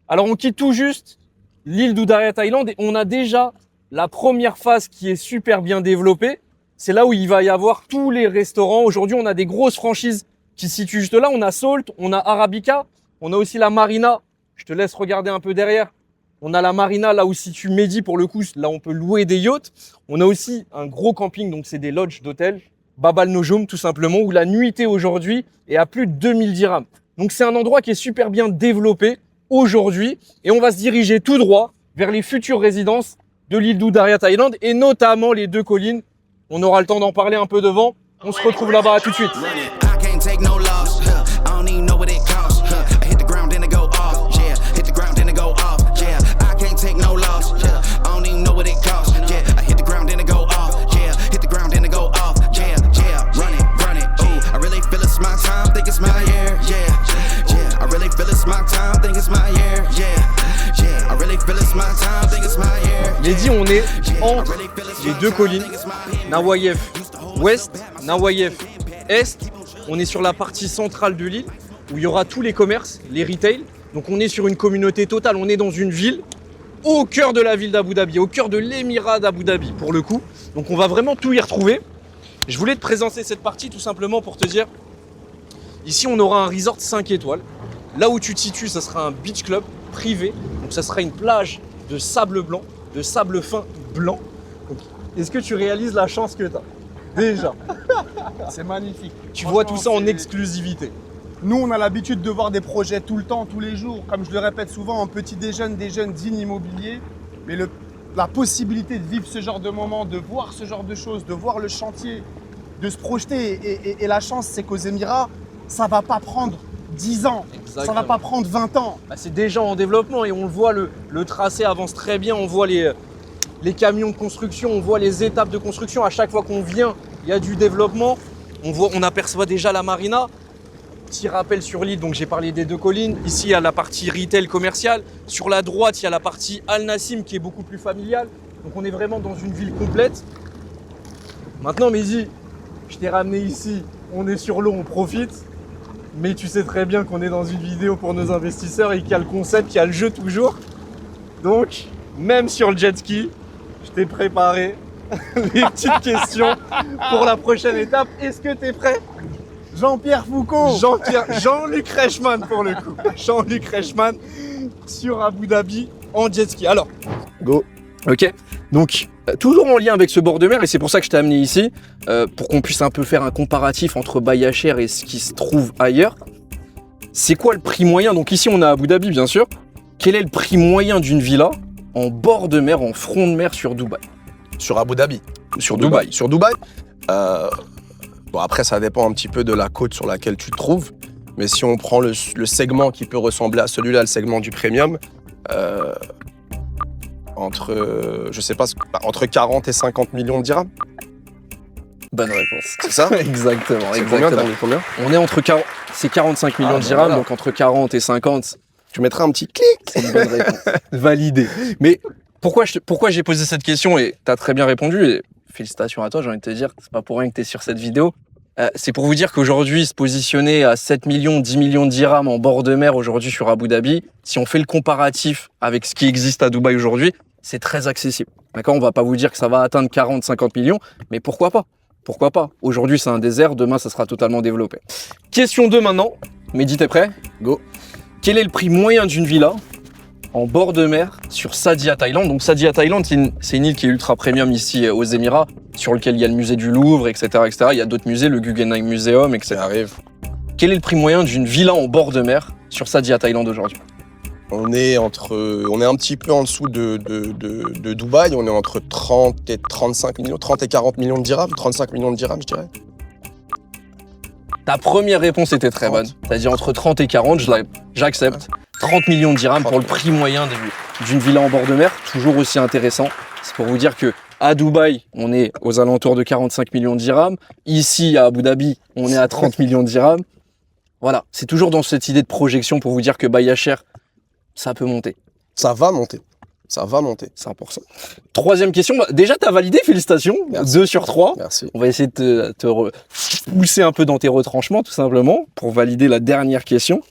Alors on quitte tout juste l'île d'Oodaria Thaïlande et on a déjà la première phase qui est super bien développée. C'est là où il va y avoir tous les restaurants. Aujourd'hui, on a des grosses franchises qui se situent juste là. On a Salt, on a Arabica, on a aussi la Marina. Je te laisse regarder un peu derrière. On a la Marina, là où se situe Mehdi pour le coup. Là, on peut louer des yachts. On a aussi un gros camping, donc c'est des lodges d'hôtel. Bab Al Nojoum, tout simplement, où la nuitée aujourd'hui est à plus de 2000 dirhams. Donc c'est un endroit qui est super bien développé aujourd'hui. Et on va se diriger tout droit vers les futures résidences de l'île d'Oodaria Thaïlande et notamment les 2 collines. On aura le temps d'en parler un peu devant. On se retrouve là-bas, à tout de suite. Mehdi, on est entre les 2 collines, Nawayef Ouest, Nawayef Est. On est sur la partie centrale de l'île où il y aura tous les commerces, les retail. Donc on est sur une communauté totale, on est dans une ville au cœur de la ville d'Abu Dhabi, au cœur de l'émirat d'Abu Dhabi pour le coup. Donc on va vraiment tout y retrouver. Je voulais te présenter cette partie tout simplement pour te dire, ici on aura un resort 5 étoiles. Là où tu te situes, ça sera un beach club privé. Donc ça sera une plage de sable blanc, de sable fin blanc. Est-ce que tu réalises la chance que tu as? Déjà. C'est magnifique. Tu vois tout ça en exclusivité. Nous, on a l'habitude de voir des projets tout le temps, tous les jours. Comme je le répète souvent, en petit déjeuner, des jeunes dignes immobiliers. Mais la possibilité de vivre ce genre de moment, de voir ce genre de choses, de voir le chantier, de se projeter. Et la chance, c'est qu'aux Émirats, ça va pas prendre 10 ans. Exactement. Ça va pas prendre 20 ans. Bah, c'est déjà en développement et on le voit, le tracé avance très bien. On voit les camions de construction, on voit les étapes de construction. À chaque fois qu'on vient, il y a du développement. On aperçoit déjà la marina. Petit rappel sur l'île, donc j'ai parlé des 2 collines. Ici, il y a la partie retail commercial. Sur la droite, il y a la partie Al Nassim qui est beaucoup plus familiale. Donc on est vraiment dans une ville complète. Maintenant, Mehdi, je t'ai ramené ici. On est sur l'eau, on profite. Mais tu sais très bien qu'on est dans une vidéo pour nos investisseurs et qu'il y a le concept, qu'il y a le jeu toujours. Donc, même sur le jet ski, je t'ai préparé les petites questions pour la prochaine étape. Est-ce que tu es prêt? Jean-Pierre Foucault. Jean-Luc Reichmann pour le coup. Jean-Luc Reichmann sur Abu Dhabi en jet ski. Alors, Go. ok. Donc, toujours en lien avec ce bord de mer, et c'est pour ça que je t'ai amené ici, pour qu'on puisse un peu faire un comparatif entre Baia Cher et ce qui se trouve ailleurs. C'est quoi le prix moyen? Donc ici, on a Abu Dhabi, bien sûr. Quel est le prix moyen d'une villa en bord de mer, en front de mer sur Dubaï? Sur Abu Dhabi. Sur Dubaï. Sur Dubaï. Bon, après, ça dépend un petit peu de la côte sur laquelle tu te trouves. Mais si on prend le segment qui peut ressembler à celui-là, le segment du premium, entre 40 et 50 millions de dirhams. Bonne réponse. C'est ça? Exactement. C'est combien, t'as mis combien? On est entre 40, c'est 45 millions de dirhams, voilà. donc entre 40 et 50, Tu mettras un petit clic. c'est une bonne réponse. Validé. Mais pourquoi j'ai posé cette question et tu as très bien répondu, et félicitations à toi, j'ai envie de te dire, c'est pas pour rien que tu es sur cette vidéo. C'est pour vous dire qu'aujourd'hui, se positionner à 7 millions, 10 millions de dirhams en bord de mer aujourd'hui sur Abu Dhabi, si on fait le comparatif avec ce qui existe à Dubaï aujourd'hui, c'est très accessible. D'accord? On va pas vous dire que ça va atteindre 40, 50 millions, mais pourquoi pas? Pourquoi pas? Aujourd'hui, c'est un désert, demain, ça sera totalement développé. Question 2 maintenant. Mehdi, t'es prêt? Go. Quel est le prix moyen d'une villa en bord de mer sur Sadia Thaïlande? Donc Sadia Thaïlande, c'est une île qui est ultra premium ici aux Émirats, sur lequel il y a le musée du Louvre, etc., etc. Il y a d'autres musées, le Guggenheim Museum, etc. quel est le prix moyen d'une villa en bord de mer sur Sadia Thaïlande aujourd'hui? On est un petit peu en dessous de Dubaï. On est entre 30 et 35 millions, 30 et 40 millions de dirhams, 35 millions de dirhams, je dirais. Ta première réponse était très bonne. T'as dit entre 30 et 40, j'accepte. 30 millions de dirhams pour le prix moyen d'une villa en bord de mer, toujours aussi intéressant. C'est pour vous dire que à Dubaï, on est aux alentours de 45 millions de dirhams. Ici, à Abu Dhabi, on est à 30 millions de dirhams. Voilà, c'est toujours dans cette idée de projection pour vous dire que Bayacher, ça peut monter. Ça va monter. Ça va monter. 100%. Troisième question. Déjà, tu as validé, félicitations. Merci. 2 sur 3. Merci. On va essayer de te pousser un peu dans tes retranchements, tout simplement, pour valider la dernière question.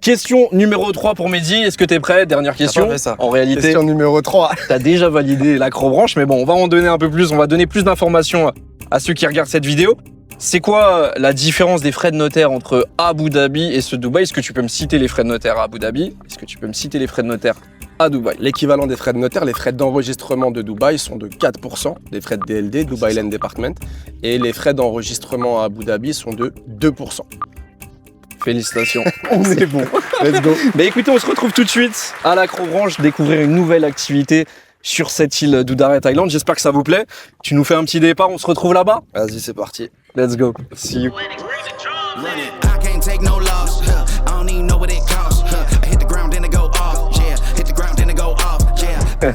Question numéro 3 pour Mehdi. Est-ce que tu es prêt? Dernière question. pas fait ça. En réalité, Question numéro 3. tu as déjà validé l'acrobranche, mais bon, on va en donner un peu plus. On va donner plus d'informations à ceux qui regardent cette vidéo. C'est quoi la différence des frais de notaire entre Abu Dhabi et ce Dubaï? Est-ce que tu peux me citer les frais de notaire à Abu Dhabi? Est-ce que tu peux me citer les frais de notaire à Dubaï? L'équivalent des frais de notaire, les frais d'enregistrement de Dubaï sont de 4%, les frais de DLD, Dubai Land Department, et les frais d'enregistrement à Abu Dhabi sont de 2%. Félicitations, on est bon. Let's go. Bah écoutez, on se retrouve tout de suite à l'Acrobranche, découvrir une nouvelle activité sur cette île d'Udaria Thaïlande. J'espère que ça vous plaît. Tu nous fais un petit départ, on se retrouve là-bas? Vas-y, c'est parti. Let's go. See you. I can't take no loss. I don't even know what it costs. I hit the ground then it go off. Yeah, hit the ground then it go off. Yeah.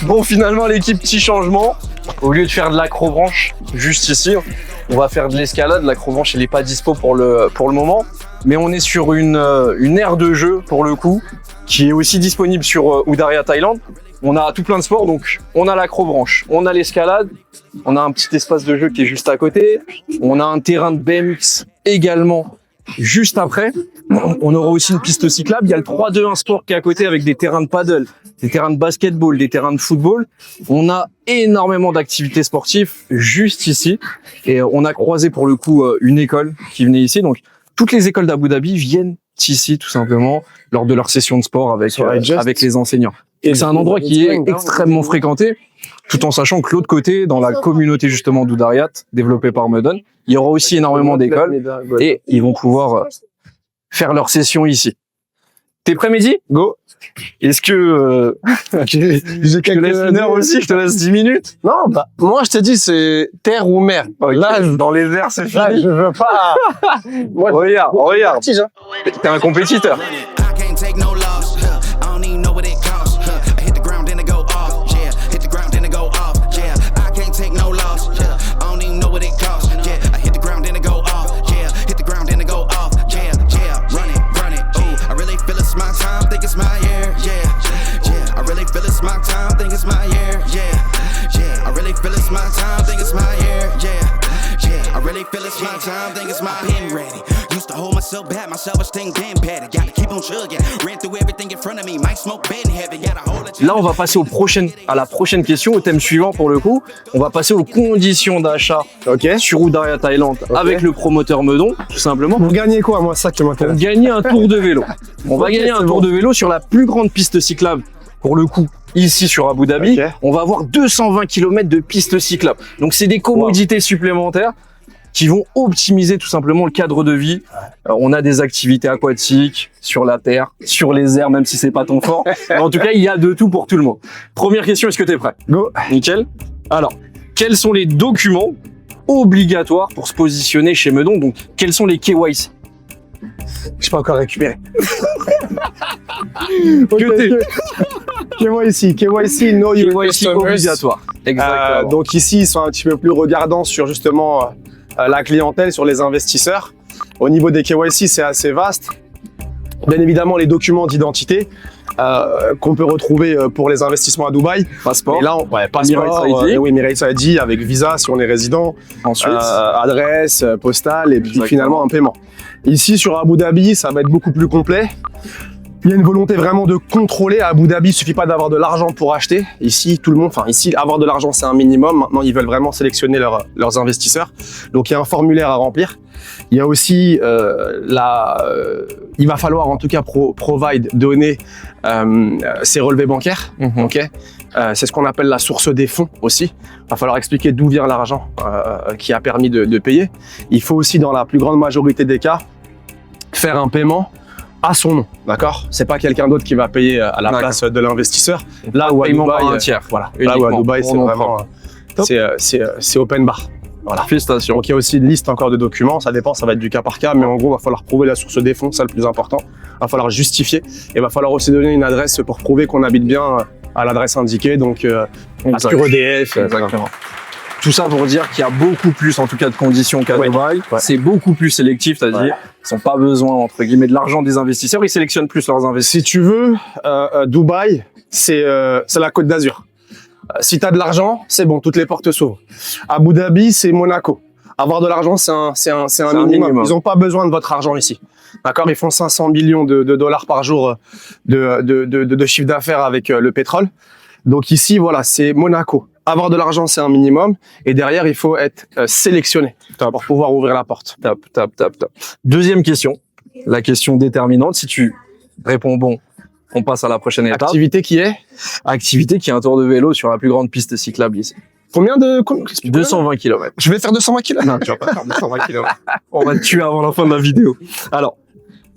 Bon, finalement, l'équipe, petit changement. Au lieu de faire de l'acrobranche juste ici, on va faire de l'escalade. L'acrobranche, elle n'est pas dispo pour le moment. Mais on est sur une aire de jeu, pour le coup, qui est aussi disponible sur Udaria Thaïlande. On a tout plein de sports, donc on a l'acrobranche, on a l'escalade, on a un petit espace de jeu qui est juste à côté, on a un terrain de BMX également juste après. On aura aussi une piste cyclable. Il y a le 3-2-1 sport qui est à côté avec des terrains de paddle, des terrains de basketball, des terrains de football. On a énormément d'activités sportives juste ici. Et on a croisé pour le coup une école qui venait ici. Donc toutes les écoles d'Abu Dhabi viennent ici tout simplement lors de leur session de sport avec les enseignants. Et c'est un endroit qui est extrêmement fréquenté, tout en sachant que l'autre côté, dans la communauté justement d'Udariat, développée par Medon, il y aura aussi énormément d'écoles et ils vont pouvoir faire leur session ici. T'es prêt, Mehdi? Go. Est-ce que je te laisse une heure aussi, je te laisse 10 minutes? Non, bah, moi, je te dis, c'est terre ou mer. Okay. Là, dans les airs, c'est fini. Là, je veux pas. Moi, regarde. T'es un compétiteur. I can't take no loss. I don't even know what it costs. I hit the ground then it go off. Yeah, hit the ground then it go off. Yeah, I can't take no loss. I don't even know what it costs. Yeah, I hit the ground then it go off. Yeah, hit the ground then it go off. Yeah, run it. Ooh, I really feel it's my time. Think it's my year. Yeah. I really feel it's my time. Think it's my year. Yeah. I really feel it's my time. Think it's my year. Yeah. I really feel it's my time. Think it's my pen ready. Used to hold myself back, my self-esteem damn bad. Gotta keep on chugging. Ran through everything in front of me. Might smoke bed in heaven. Gotta hold it. Là, on va passer à la prochaine question, au thème suivant pour le coup. On va passer aux conditions d'achat sur Udaria Thaïlande avec le promoteur Medon, tout simplement. Vous gagnez quoi, moi, ça qui On m'intéresse? gagner un tour de vélo. On va gagner un tour de vélo sur la plus grande piste cyclable, pour le coup, ici sur Abu Dhabi. Ok. On va avoir 220 km de piste cyclable. Donc, c'est des commodités supplémentaires qui vont optimiser tout simplement le cadre de vie. On a des activités aquatiques, sur la terre, sur les airs, même si c'est pas ton fort. Mais en tout cas, il y a de tout pour tout le monde. Première question, est-ce que tu es prêt? Go. Nickel. Alors, quels sont les documents obligatoires pour se positionner chez Medon? Donc, quels sont les KYC? Je peux encore récupérer. KYC, Know Your KYC Customers. obligatoire. Exactement. Donc ici, ils sont un petit peu plus regardants sur justement la clientèle, sur les investisseurs. Au niveau des KYC, c'est assez vaste. Bien évidemment, les documents d'identité qu'on peut retrouver pour les investissements à Dubaï. Passeport. Et là, passeport, Emirates ID. oui, Emirates ID avec visa si on est résident, Ensuite, adresse, postale et puis Exactement. finalement un paiement. Ici, sur Abu Dhabi, ça va être beaucoup plus complet. Il y a une volonté vraiment de contrôler. À Abu Dhabi, il suffit pas d'avoir de l'argent pour acheter. Ici, tout le monde, ici, avoir de l'argent, c'est un minimum. Maintenant, ils veulent vraiment sélectionner leurs investisseurs. Donc, il y a un formulaire à remplir. Il y a aussi il va falloir en tout cas donner ses relevés bancaires. Ok. C'est ce qu'on appelle la source des fonds aussi. Il va falloir expliquer d'où vient l'argent qui a permis de payer. Il faut aussi, dans la plus grande majorité des cas, faire un paiement à son nom, d'accord? C'est pas quelqu'un d'autre qui va payer à la place de l'investisseur. Là où à Paiement Dubaï, par un tiers. voilà. Là Uniquement, où à Dubaï, c'est on en vraiment, Top. c'est open bar. Voilà. Félicitations. Donc il y a aussi une liste encore de documents, ça dépend, ça va être du cas par cas, mais en gros, il va falloir prouver la source des fonds, c'est le plus important. Il va falloir justifier et il va falloir aussi donner une adresse pour prouver qu'on habite bien à l'adresse indiquée, donc Assure EDF. Exactement. Tout ça pour dire qu'il y a beaucoup plus, en tout cas, de conditions qu'à Dubaï. Ouais. C'est beaucoup plus sélectif, c'est-à-dire ils n'ont pas besoin, entre guillemets, de l'argent des investisseurs. Ils sélectionnent plus leurs investisseurs. Si tu veux, Dubaï, c'est la Côte d'Azur. Si tu as de l'argent, c'est bon, toutes les portes s'ouvrent. Abu Dhabi, c'est Monaco. Avoir de l'argent, c'est un minimum. Ils n'ont pas besoin de votre argent ici. D'accord? Ils font 500 millions de dollars par jour de chiffre d'affaires avec le pétrole. Donc ici, voilà, c'est Monaco. Avoir de l'argent, c'est un minimum. Et derrière, il faut être sélectionné pour pouvoir ouvrir la porte. Top. Deuxième question. La question déterminante. Si tu réponds bon, on passe à la prochaine étape. Activité qui est? Activité qui est un tour de vélo sur la plus grande piste cyclable ici. Combien 220 km. Je vais faire 220 km. Non, tu vas pas faire 220 km. On va te tuer avant la fin de la vidéo. Alors,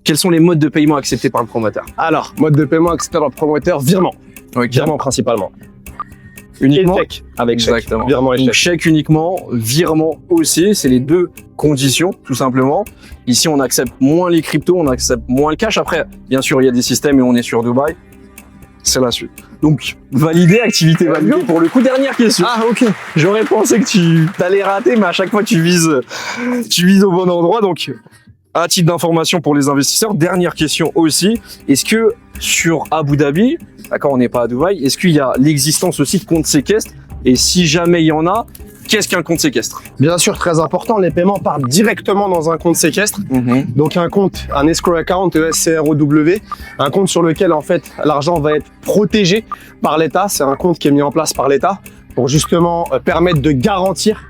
quels sont les modes de paiement acceptés par le promoteur? Alors, mode de paiement accepté par le promoteur, virement. Virement principalement. Uniquement. Et chèque. Avec chèque. Exactement. Virement et Donc chèque. chèque uniquement, virement aussi, c'est les deux conditions, tout simplement. Ici, on accepte moins les cryptos, on accepte moins le cash. Après, bien sûr, il y a des systèmes et on est sur Dubaï. C'est la suite. Donc, validé, activité validée. Pour le coup, dernière question. Ah, ok. J'aurais pensé que tu allais rater, mais à chaque fois, tu vises au bon endroit. Donc, à titre d'information pour les investisseurs, dernière question aussi. Est-ce que sur Abu Dhabi, d'accord, on n'est pas à Dubaï, est-ce qu'il y a l'existence aussi de comptes séquestres? Et si jamais il y en a, qu'est-ce qu'un compte séquestre? Bien sûr, très important, les paiements partent directement dans un compte séquestre. Donc un compte, un escrow account, ESCROW, un compte sur lequel en fait l'argent va être protégé par l'État. C'est un compte qui est mis en place par l'État pour justement permettre de garantir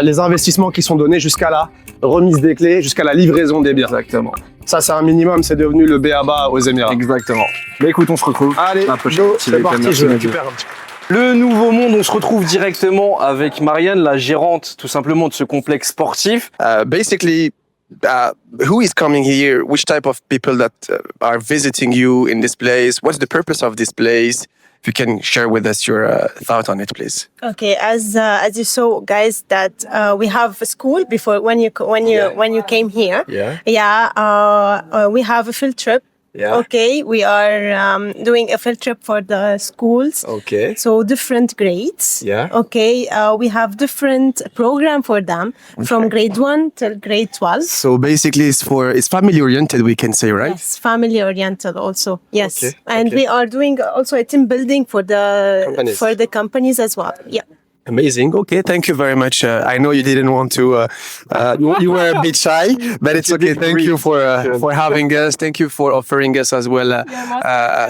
les investissements qui sont donnés jusqu'à la remise des clés, jusqu'à la livraison des biens. Exactement. Ça, c'est un minimum, c'est devenu le B.A.B.A. aux Émirats. Exactement. Mais écoute, on se retrouve. Allez, la prochaine. go, c'est parti, je récupère un petit peu. Le Nouveau Monde, on se retrouve directement avec Marianne, la gérante tout simplement de ce complexe sportif. Basically, who is coming here? Which type of people that are visiting you in this place? What's the purpose of this place? If you can share with us your thought on it, please. Okay, as you saw, guys, that we have a school before when you came here. Yeah. We have a field trip. Yeah. Okay, we are doing a field trip for the schools. Okay. So different grades. Yeah. Okay, we have different program for them from grade 1 till grade 12. So basically, it's family oriented, we can say, right? Yes, family oriented also. Yes, Okay, and okay. we are doing also a team building for the companies as well. Yeah. Amazing. Okay, thank you very much. I know you didn't want to. You were a bit shy, but it's okay. Thank you for having us. Thank you for offering us as well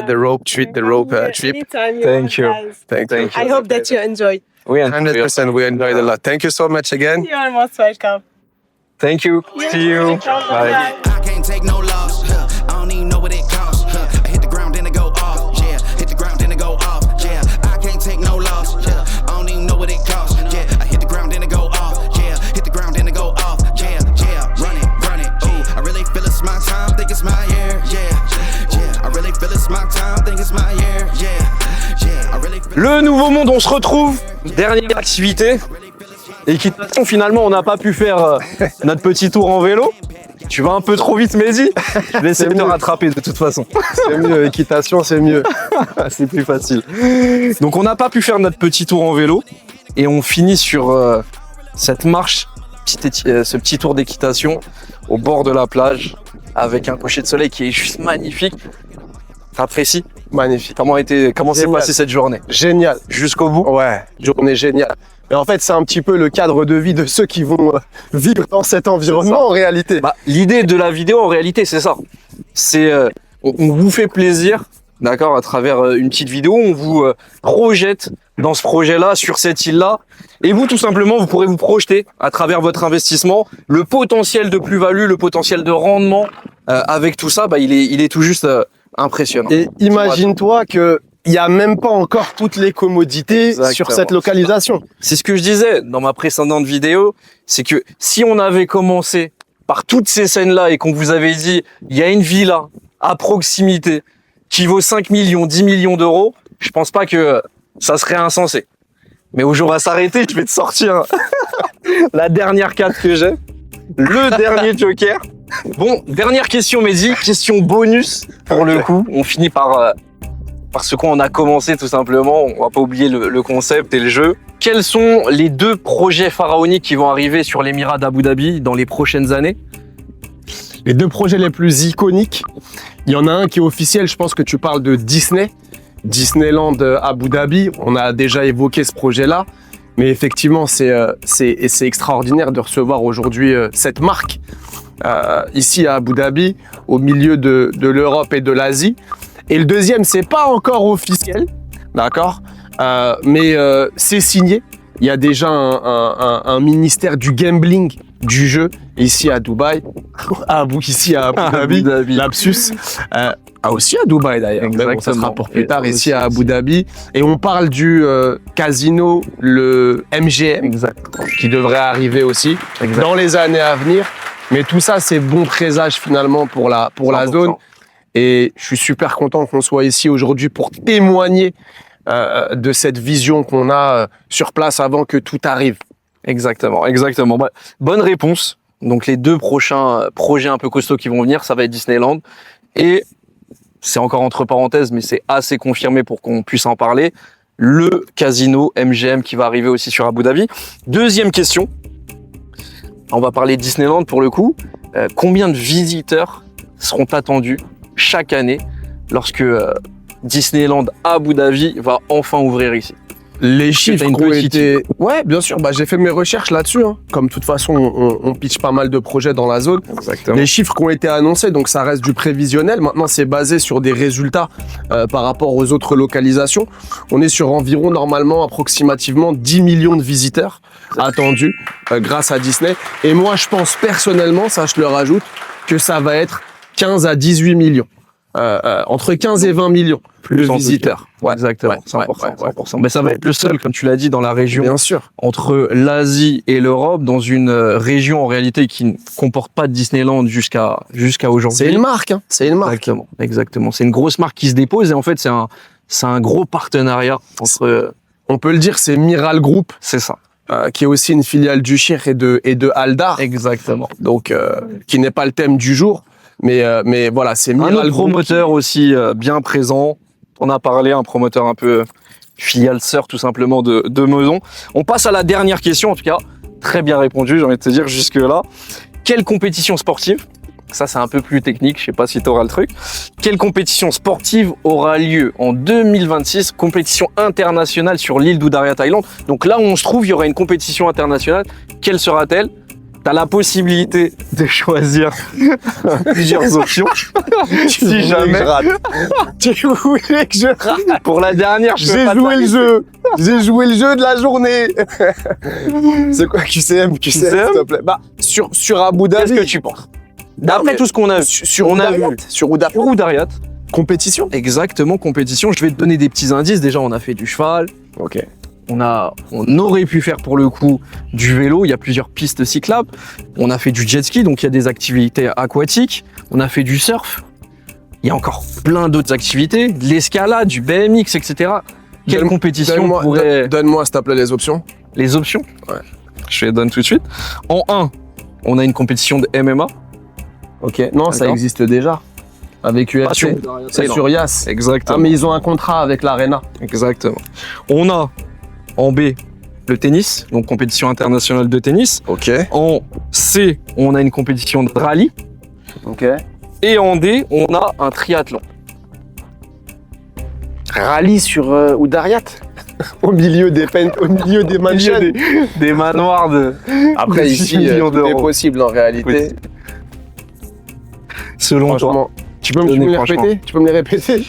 the rope trip. Anytime Thank you. Thank you. I hope that you enjoyed. Oui, 100%. We enjoyed a lot. Thank you so much again. You are most welcome. Thank you. See you. Bye. I can't take no loss. I don't even know what it costs. I hit the ground then it go off. Yeah, hit the ground then it go off. Yeah, I can't take no loss. I don't even know what it costs. Yeah, I hit the ground then it go off. Yeah, hit the ground then it go off. Yeah, run it. Ooh, I really feel it's my time. Think it's my year. Yeah. I really feel it's my time. Think it's my year. Yeah. I really feel. Le Nouveau Monde, on se retrouve. Dernière activité. Équitation, finalement, on n'a pas pu faire notre petit tour en vélo. Tu vas un peu trop vite, Mehdi. Je vais essayer de te rattraper de toute façon. C'est mieux, équitation, c'est mieux. C'est plus facile. Donc, on n'a pas pu faire notre petit tour en vélo. Et on finit sur cette marche, ce petit tour d'équitation au bord de la plage avec un coucher de soleil qui est juste magnifique. T'apprécies? Magnifique. Comment s'est passée cette journée? Génial. Jusqu'au bout? Ouais, journée géniale. Mais en fait, c'est un petit peu le cadre de vie de ceux qui vont vivre dans cet environnement en réalité. Bah, l'idée de la vidéo, en réalité, c'est ça. C'est on vous fait plaisir, d'accord, à travers une petite vidéo, on vous projette dans ce projet-là, sur cette île-là, et vous, tout simplement, vous pourrez vous projeter à travers votre investissement, le potentiel de plus-value, le potentiel de rendement avec tout ça, bah, il est tout juste impressionnant. Et imagine-toi que il n'y a même pas encore toutes les commodités Exactement. sur cette localisation. C'est ce que je disais dans ma précédente vidéo, c'est que si on avait commencé par toutes ces scènes-là et qu'on vous avait dit, il y a une villa à proximité qui vaut 5 millions, 10 millions d'euros, je pense pas que ça serait insensé. Mais au jour à s'arrêter, je vais te sortir la dernière carte que j'ai. Le dernier joker. Bon, dernière question, Mehdi. Question bonus pour le coup. On finit par ce qu'on a commencé tout simplement. On va pas oublier le concept et le jeu. Quels sont les 2 projets pharaoniques qui vont arriver sur l'Émirat d'Abu Dhabi dans les prochaines années? Les 2 projets les plus iconiques, il y en a un qui est officiel, je pense que tu parles de Disney. Disneyland Abu Dhabi, on a déjà évoqué ce projet-là, mais effectivement, c'est extraordinaire de recevoir aujourd'hui cette marque ici à Abu Dhabi, au milieu de l'Europe et de l'Asie. Et le deuxième, c'est pas encore officiel, d'accord, mais c'est signé. Il y a déjà un ministère du gambling du jeu ici à Dubaï, ici à Abu Dhabi, lapsus. Aussi à Dubaï d'ailleurs, mais bon, ça sera pour plus tard, ici à Abu Dhabi. Et on parle du casino, le MGM, qui devrait arriver aussi dans les années à venir. Mais tout ça, c'est bon présage finalement pour la zone. Et je suis super content qu'on soit ici aujourd'hui pour témoigner de cette vision qu'on a sur place avant que tout arrive. Exactement. Bah, bonne réponse. Donc les 2 prochains projets un peu costauds qui vont venir, ça va être Disneyland. Et c'est encore entre parenthèses, mais c'est assez confirmé pour qu'on puisse en parler, le casino MGM qui va arriver aussi sur Abu Dhabi. Deuxième question. On va parler de Disneyland pour le coup. Combien de visiteurs seront attendus chaque année lorsque Disneyland Abu Dhabi va enfin ouvrir ici? Les chiffres qui ont été... Ouais, bien sûr. Bah, j'ai fait mes recherches là-dessus. Hein. Comme de toute façon, on pitch pas mal de projets dans la zone. Exactement. Les chiffres qui ont été annoncés, donc ça reste du prévisionnel. Maintenant, c'est basé sur des résultats par rapport aux autres localisations. On est sur environ, normalement, approximativement 10 millions de visiteurs attendus grâce à Disney. Et moi, je pense personnellement, ça je le rajoute, que ça va être 15 à 18 millions. Entre 15 et 20 millions de visiteurs. Ouais, exactement, 100%. Mais ça va être le seul, comme tu l'as dit, dans la région. Bien sûr. Entre l'Asie et l'Europe, dans une région en réalité qui ne comporte pas de Disneyland jusqu'à aujourd'hui. C'est une marque, hein. C'est une marque. Exactement. C'est une grosse marque qui se dépose et en fait, c'est un gros partenariat entre... On peut le dire, c'est Miral Group. C'est ça. Qui est aussi une filiale du Shir et de Aldar. Exactement. Donc, qui n'est pas le thème du jour. Mais voilà, c'est Miral un autre promoteur aussi bien présent. On a parlé, un promoteur un peu filiale sœur tout simplement de Meudon. On passe à la dernière question, en tout cas, très bien répondu, j'ai envie de te dire jusque-là. Quelle compétition sportive, ça c'est un peu plus technique, je sais pas si tu auras le truc, quelle compétition sportive aura lieu en 2026, compétition internationale sur l'île d'Udaya, Thaïlande. Donc là où on se trouve, il y aura une compétition internationale. Quelle sera-t-elle? Tu as la possibilité de choisir plusieurs options. Si jamais. Tu voulais que je rate. Pour la dernière, j'ai joué le jeu. J'ai joué le jeu de la journée. C'est quoi QCM, s'il te plaît. Bah, sur Abu Dhabi. Qu'est-ce que tu penses? D'après tout ce qu'on a vu. Sur Udariat. Compétition? Exactement, compétition. Je vais te donner des petits indices. Déjà, on a fait du cheval. Ok. On aurait pu faire pour le coup du vélo, il y a plusieurs pistes cyclables. On a fait du jet ski, donc il y a des activités aquatiques. On a fait du surf. Il y a encore plein d'autres activités, de l'escalade, du BMX, etc. Quelle compétition pourrait... Donne-moi, s'il te plaît, les options. Les options? Ouais. Je les donne tout de suite. En 1, on a une compétition de MMA. Ok, non, ça existe déjà. Avec UFC, c'est sur Yas. Exactement. Ah, mais ils ont un contrat avec l'Arena. Exactement. On a en B, le tennis, donc compétition internationale de tennis. Ok. En C, on a une compétition de rallye. Ok. Et en D, on a un triathlon. Rallye sur Udariat au milieu des mansions. Des manoirs de... Après, ici, tout est possible en réalité. Selon toi. Tu peux me les répéter? Tu peux me les répéter?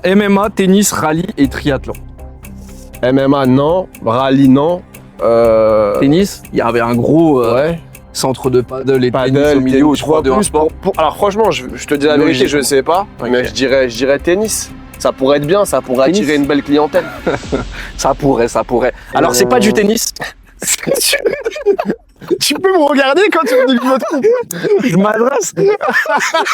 MMA, tennis, rallye et triathlon. MMA, non. Rallye, non. Tennis, il y avait un gros centre de paddle et tennis au milieu, je crois, de un sport. Alors franchement, je te dis la vérité, je sais pas, mais je dirais tennis. Ça pourrait être bien, ça pourrait attirer une belle clientèle. Ça pourrait. Alors c'est pas du tennis. Tu peux plus me regarder quand tu me dis que je me trompe. Je m'adresse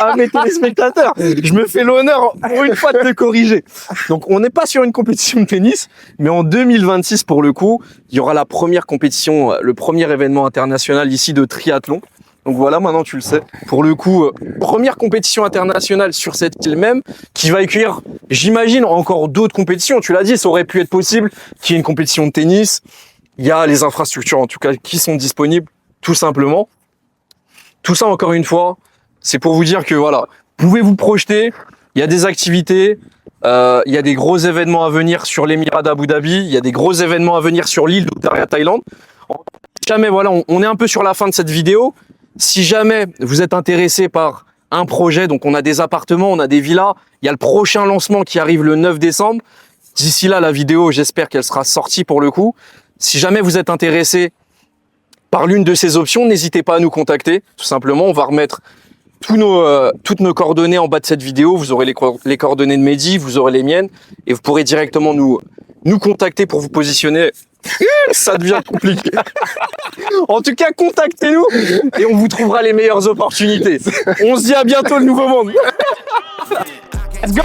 à mes téléspectateurs. Je me fais l'honneur pour une fois de te corriger. Donc on n'est pas sur une compétition de tennis, mais en 2026 pour le coup, il y aura la première compétition, le premier événement international ici de triathlon. Donc voilà, maintenant tu le sais. Pour le coup, première compétition internationale sur cette île même, qui va accueillir, j'imagine, encore d'autres compétitions. Tu l'as dit, ça aurait pu être possible qu'il y ait une compétition de tennis. Il y a les infrastructures, en tout cas, qui sont disponibles, tout simplement. Tout ça, encore une fois, c'est pour vous dire que voilà, vous pouvez vous projeter. Il y a des activités, il y a des gros événements à venir sur l'Émirat d'Abu Dhabi. Il y a des gros événements à venir sur l'île d'Uttara, Thaïlande. Jamais, voilà, on est un peu sur la fin de cette vidéo. Si jamais vous êtes intéressé par un projet, donc on a des appartements, on a des villas, il y a le prochain lancement qui arrive le 9 décembre. D'ici là, la vidéo, j'espère qu'elle sera sortie pour le coup. Si jamais vous êtes intéressé par l'une de ces options, n'hésitez pas à nous contacter. Tout simplement, on va remettre toutes nos coordonnées en bas de cette vidéo. Vous aurez les coordonnées de Mehdi, vous aurez les miennes et vous pourrez directement nous contacter pour vous positionner. Ça devient compliqué. En tout cas, contactez-nous et on vous trouvera les meilleures opportunités. On se dit à bientôt, le Nouveau Monde. Let's go!